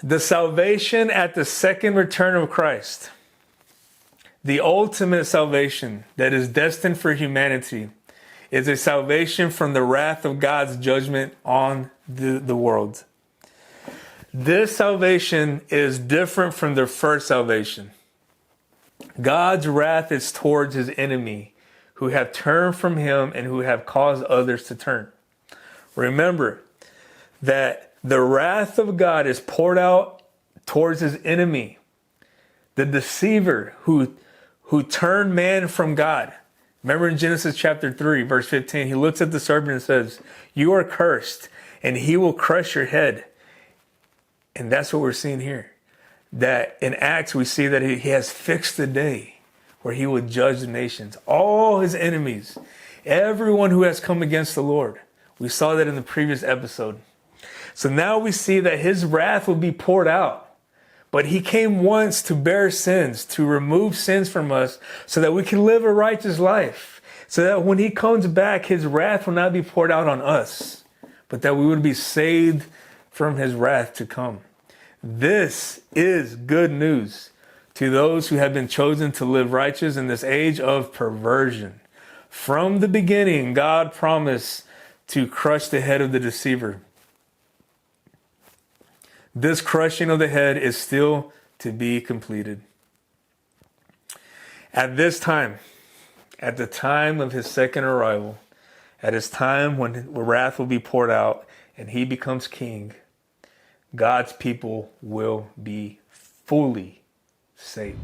The salvation at the second return of Christ, the ultimate salvation that is destined for humanity, is a salvation from the wrath of God's judgment on the world. This salvation is different from the first salvation. God's wrath is towards his enemy who have turned from him and who have caused others to turn. Remember that the wrath of God is poured out towards his enemy, the deceiver who turned man from God. Remember in Genesis chapter 3, verse 15, he looks at the serpent and says, "You are cursed, and he will crush your head." And that's what we're seeing here. That in Acts, we see that he has fixed the day where he would judge the nations, all his enemies, everyone who has come against the Lord. We saw that in the previous episode. So now we see that his wrath will be poured out. But he came once to bear sins, to remove sins from us so that we can live a righteous life. So that when he comes back, his wrath will not be poured out on us, but that we would be saved from his wrath to come. This is good news to those who have been chosen to live righteous in this age of perversion. From the beginning, God promised to crush the head of the deceiver. This crushing of the head is still to be completed. At this time, at the time of his second arrival, at his time when wrath will be poured out and he becomes king, God's people will be fully saved.